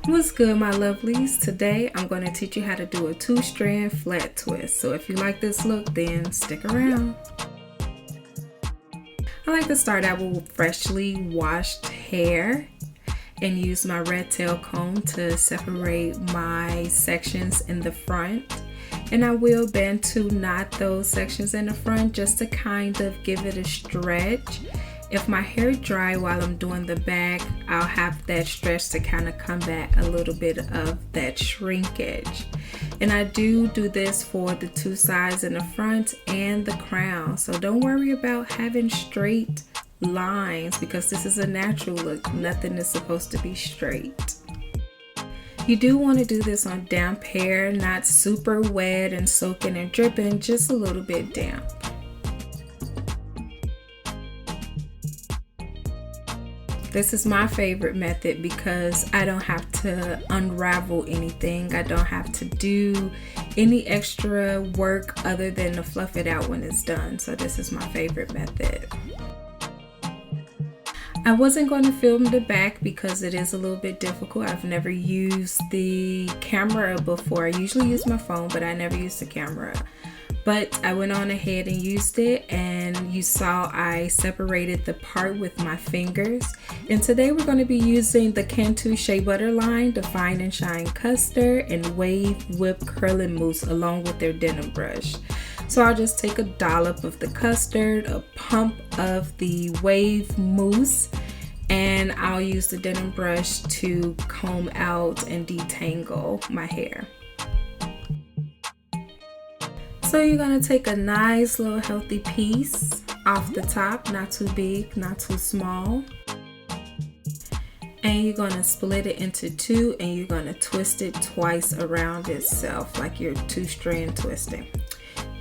What's good, my lovelies? Today I'm going to teach you how to do a two-strand flat twist. So if you like this look, then stick around. I like to start out with freshly washed hair and use my red tail comb to separate my sections in the front. And I will bend to knot those sections in the front just to kind of give it a stretch. If my hair dry while I'm doing the back, I'll have that stretch to kind of combat a little bit of that shrinkage. And I do this for the two sides in the front and the crown. So don't worry about having straight lines because this is a natural look. Nothing is supposed to be straight. You do want to do this on damp hair, not super wet and soaking and dripping, just a little bit damp. This is my favorite method because I don't have to unravel anything. I don't have to do any extra work other than to fluff it out when it's done. So this is my favorite method. I wasn't going to film the back because it is a little bit difficult. I've never used the camera before. I usually use my phone, but I never used the camera. But I went on ahead and used it, and you saw I separated the part with my fingers. And today we're going to be using the Cantu Shea Butter line, the Fine and Shine Custard, and Wave Whip Curling Mousse along with their denim brush. So I'll just take a dollop of the custard, a pump of the wave mousse, and I'll use the denim brush to comb out and detangle my hair. So you're going to take a nice little healthy piece off the top, not too big, not too small. And you're going to split it into two and you're going to twist it twice around itself like you're two-strand twisting.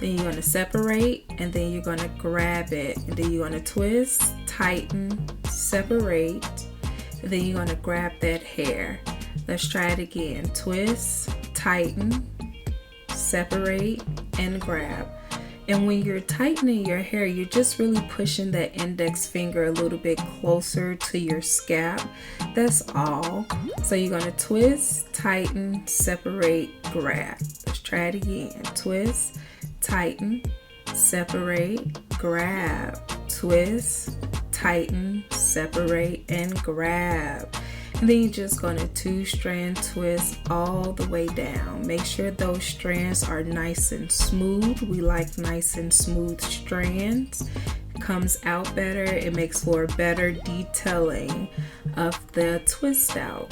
Then you're going to separate and then you're going to grab it and then you're going to twist, tighten, separate, and then you're going to grab that hair. Let's try it again. Twist, tighten, separate, and grab. And when you're tightening your hair, you're just really pushing that index finger a little bit closer to your scalp. That's all. So you're going to twist, tighten, separate, grab. Let's try it again. Twist, tighten, separate, grab. Twist, tighten, separate, and grab. And then you're just going to two-strand twist all the way down. Make sure those strands are nice and smooth. We like nice and smooth strands. It comes out better. It makes for better detailing of the twist out.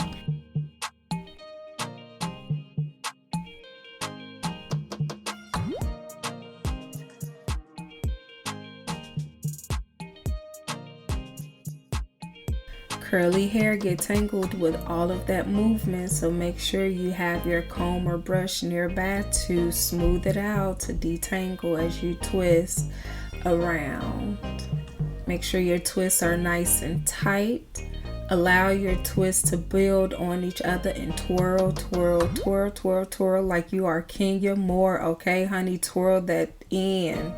Curly hair get tangled with all of that movement, so make sure you have your comb or brush nearby to smooth it out, to detangle as you twist around. Make sure your twists are nice and tight. Allow your twists to build on each other and twirl, twirl, twirl, twirl, twirl like you are Kenya Moore, okay, honey? Twirl that in.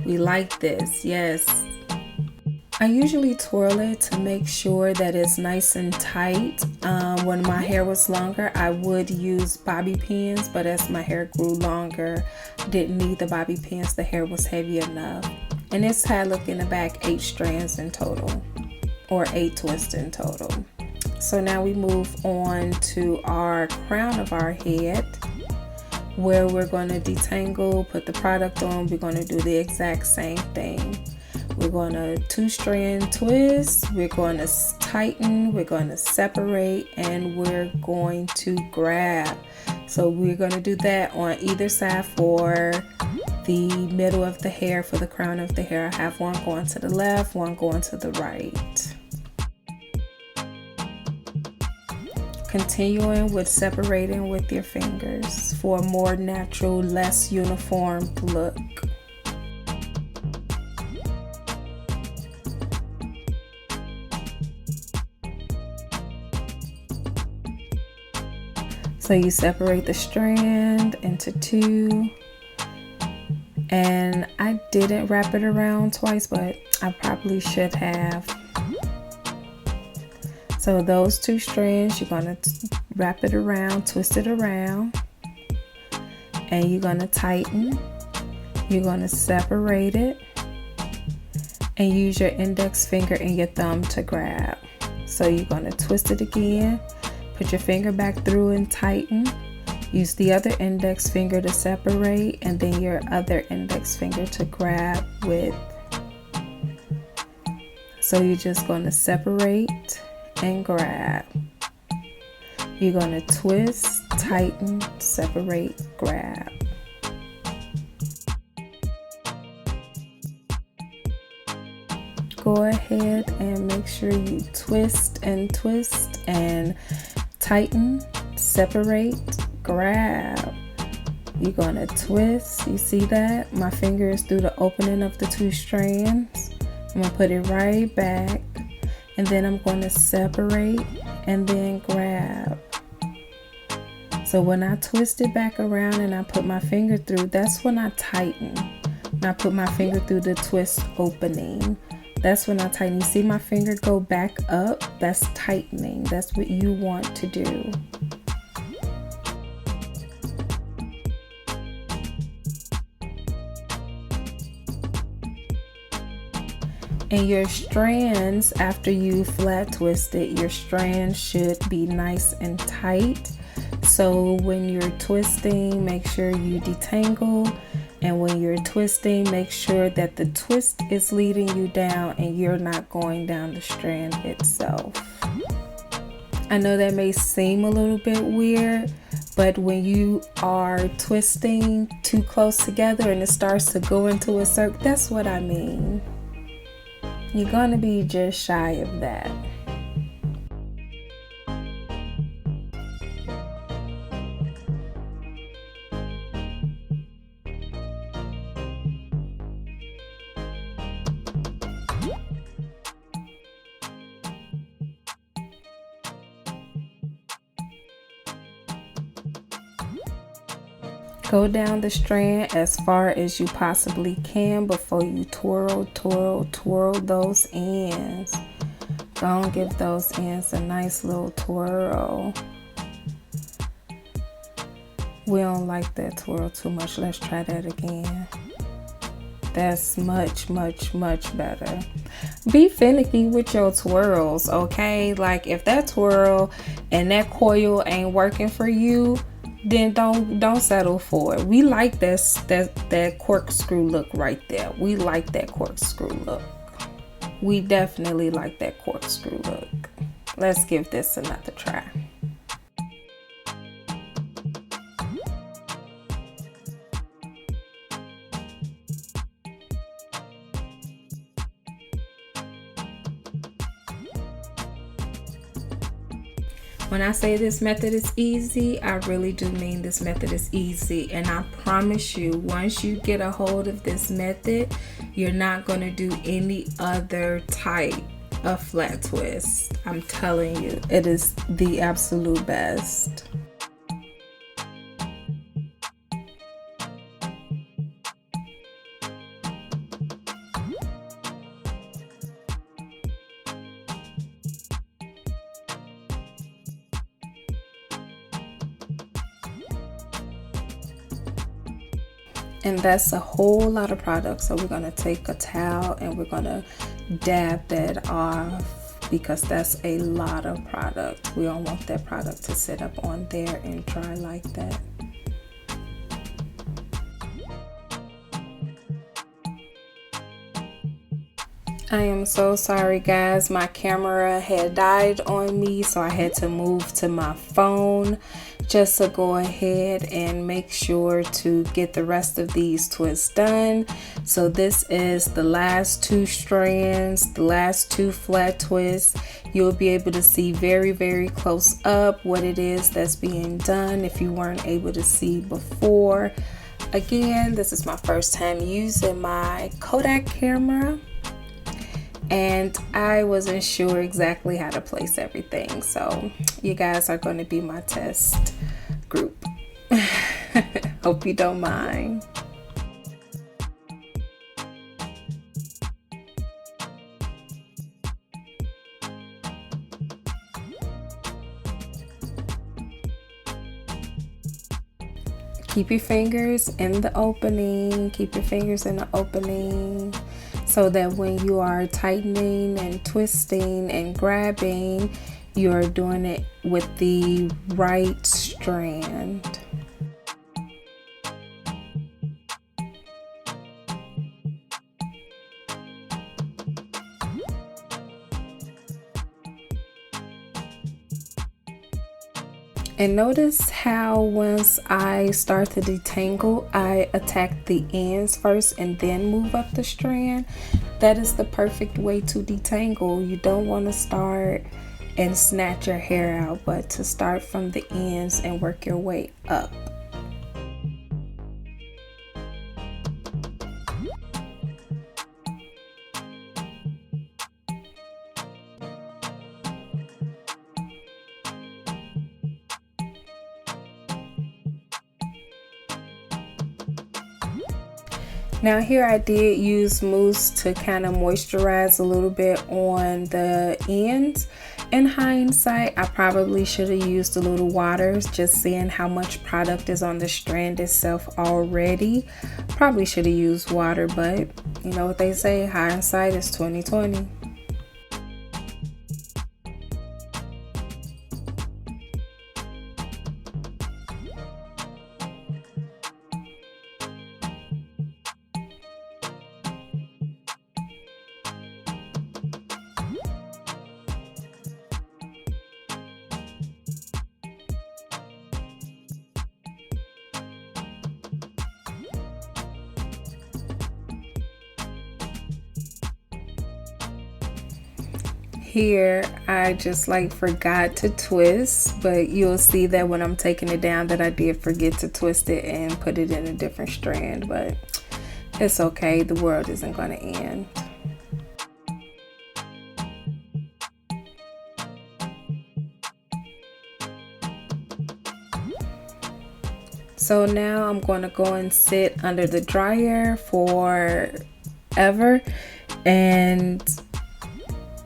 We like this, yes. I usually twirl it to make sure that it's nice and tight. When my hair was longer, I would use bobby pins, but as my hair grew longer, didn't need the bobby pins. The hair was heavy enough. And this had, look in the back, 8 strands in total, or 8 twists in total. So now we move on to our crown of our head, where we're going to detangle, put the product on. We're going to do the exact same thing. We're going to two-strand twist, we're going to tighten, we're going to separate, and we're going to grab. So we're going to do that on either side for the middle of the hair, for the crown of the hair. I have one going to the left, one going to the right. Continuing with separating with your fingers for a more natural, less uniform look. So you separate the strand into 2, and I didn't wrap it around twice, but I probably should have. So those 2 strands, you're gonna wrap it around, twist it around, and you're gonna tighten. You're gonna separate it and use your index finger and your thumb to grab. So you're gonna twist it again, put your finger back through and tighten. Use the other index finger to separate, and then your other index finger to grab with. So you're just gonna separate and grab. You're gonna twist, tighten, separate, grab. Go ahead and make sure you twist and tighten, separate, grab. You're gonna twist. You see that? My finger is through the opening of the 2 strands. I'm gonna put it right back, and then I'm gonna separate and then grab. So when I twist it back around and I put my finger through, that's when I tighten. And I put my finger through the twist opening. That's when I tighten. You see my finger go back up? That's tightening. That's what you want to do. And your strands, after you flat twist it, your strands should be nice and tight. So when you're twisting, make sure you detangle. And when you're twisting, make sure that the twist is leading you down and you're not going down the strand itself. I know that may seem a little bit weird, but when you are twisting too close together and it starts to go into a circle, that's what I mean. You're gonna be just shy of that. Go down the strand as far as you possibly can before you twirl those ends. Don't give those ends a nice little twirl. We don't like that twirl too much. Let's try that again. That's much better. Be finicky with your twirls, okay? Like if that twirl and that coil ain't working for you, then don't settle for it. We like that corkscrew look right there. We like that corkscrew look. We definitely like that corkscrew look. Let's give this another try. When I say this method is easy, I really do mean this method is easy. And I promise you, once you get a hold of this method, you're not going to do any other type of flat twist. I'm telling you, it is the absolute best. And that's a whole lot of product. So we're gonna take a towel and we're gonna dab that off because that's a lot of product. We don't want that product to sit up on there and dry like that. I am so sorry guys, my camera had died on me, so I had to move to my phone just to go ahead and make sure to get the rest of these twists done. So this is the last 2 strands, the last 2 flat twists. You'll be able to see very close up what it is that's being done if you weren't able to see before. Again, this is my first time using my Kodak camera, and I wasn't sure exactly how to place everything, so you guys are going to be my test group. Hope you don't mind. Keep your fingers in the opening. Keep your fingers in the opening so that when you are tightening and twisting and grabbing, you're doing it with the right strand. And notice how once I start to detangle, I attack the ends first and then move up the strand. That is the perfect way to detangle. You don't want to start and snatch your hair out, but to start from the ends and work your way up. Now here I did use mousse to kind of moisturize a little bit on the ends. In hindsight, I probably should have used a little water, just seeing how much product is on the strand itself already. Probably should have used water, but you know what they say, hindsight is 20/20. Here I just like forgot to twist, but you'll see that when I'm taking it down that I did forget to twist it and put it in a different strand, but it's okay, the world isn't going to end. So now I'm going to go and sit under the dryer forever, and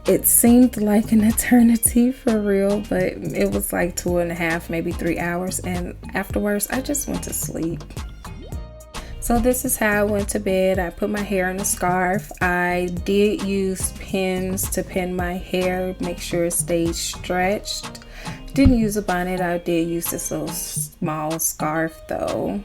it seemed like an eternity for real, but it was like 2.5, maybe 3 hours, and afterwards I just went to sleep. So this is how I went to bed. I put my hair in a scarf. I did use pins to pin my hair, make sure it stayed stretched. Didn't use a bonnet. I did use this little small scarf though.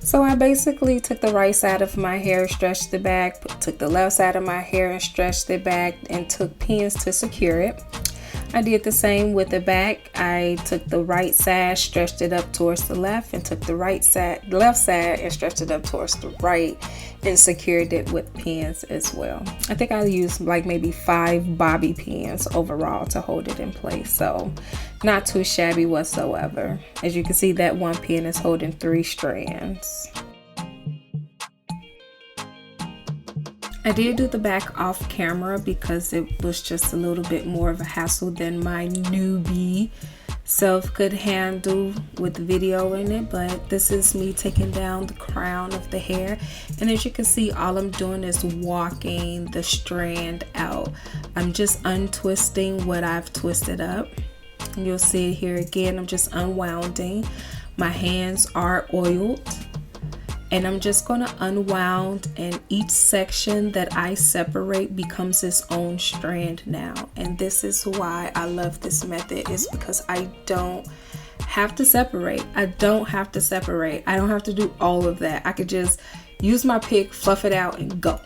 So I basically took the right side of my hair, stretched it back, took the left side of my hair and stretched it back, and took pins to secure it. I did the same with the back. I took the right side, stretched it up towards the left, and took the left side and stretched it up towards the right and secured it with pins as well. I think I used like maybe 5 bobby pins overall to hold it in place, so not too shabby whatsoever. As you can see, that one pin is holding 3 strands. I did do the back off camera because it was just a little bit more of a hassle than my newbie self could handle with video in it, but this is me taking down the crown of the hair, and as you can see, all I'm doing is walking the strand out. I'm just untwisting what I've twisted up. You'll see it here again. I'm just unwounding. My hands are oiled, and I'm just going to unwound, and each section that I separate becomes its own strand now. And this is why I love this method, is because I don't have to separate. I don't have to do all of that. I could just use my pick, fluff it out, and go.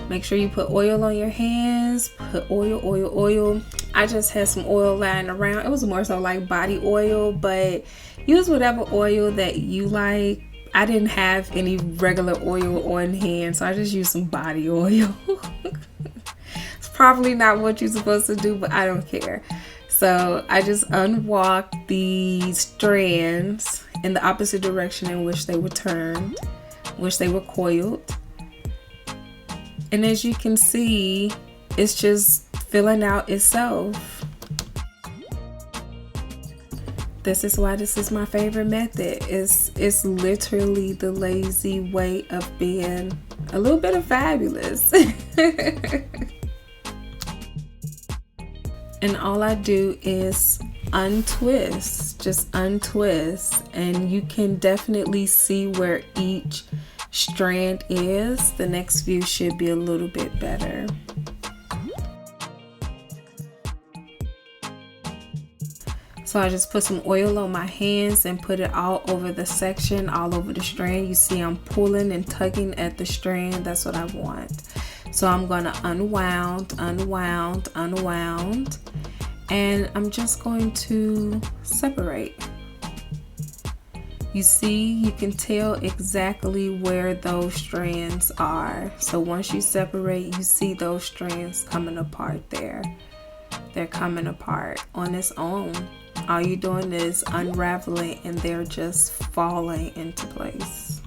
Make sure you put oil on your hands. Put oil. I just had some oil lying around. It was more so like body oil, but use whatever oil that you like. I didn't have any regular oil on hand, so I just used some body oil. It's probably not what you're supposed to do, but I don't care. So I just unwalked the strands in the opposite direction in which they were turned, which they were coiled. And as you can see, it's just filling out itself. This is why this is my favorite method. It's literally the lazy way of being a little bit of fabulous. And all I do is untwist, just untwist, and you can definitely see where each strand is. The next view should be a little bit better. So I just put some oil on my hands and put it all over the section, all over the strand. You see I'm pulling and tugging at the strand. That's what I want. So I'm gonna unwound, unwound, unwound, and I'm just going to separate. You see, you can tell exactly where those strands are. So once you separate, you see those strands coming apart there. They're coming apart on its own. All you're doing is unraveling and they're just falling into place.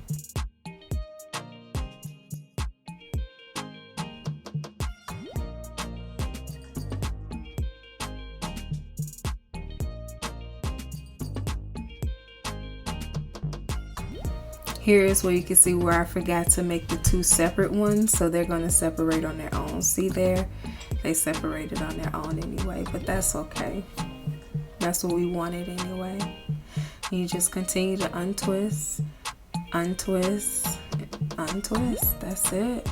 Here is where you can see where I forgot to make the two separate ones, so they're going to separate on their own. See there? They separated on their own anyway, but that's okay. That's what we wanted anyway. You just continue to untwist, untwist, untwist. That's it.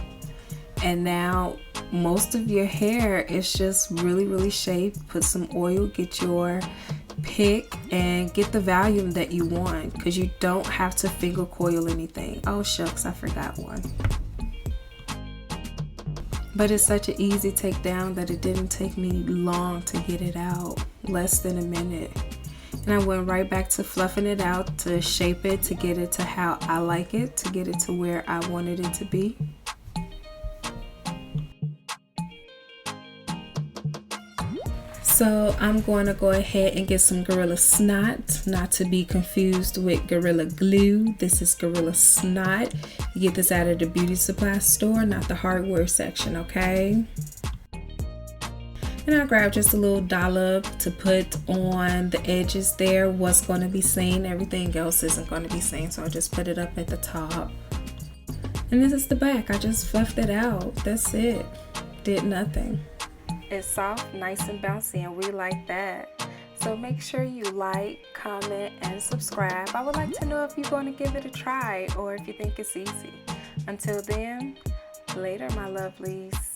And now most of your hair is just really shaped. Put some oil, get your pick, and get the volume that you want, because you don't have to finger coil anything. Oh shucks, I forgot one. But it's such an easy takedown that it didn't take me long to get it out, less than a minute. And I went right back to fluffing it out to shape it, to get it to how I like it, to get it to where I wanted it to be. So I'm going to go ahead and get some Gorilla Snot, not to be confused with Gorilla Glue. This is Gorilla Snot. You get this out of the beauty supply store, not the hardware section, okay? And I grabbed just a little dollop to put on the edges there. What's going to be seen, everything else isn't going to be seen, so I just put it up at the top. And this is the back. I just fluffed it out. That's it. Did nothing. It's soft, nice and bouncy, and we like that. So make sure you like, comment, and subscribe. I would like to know if you're going to give it a try or if you think it's easy. Until then, later my lovelies.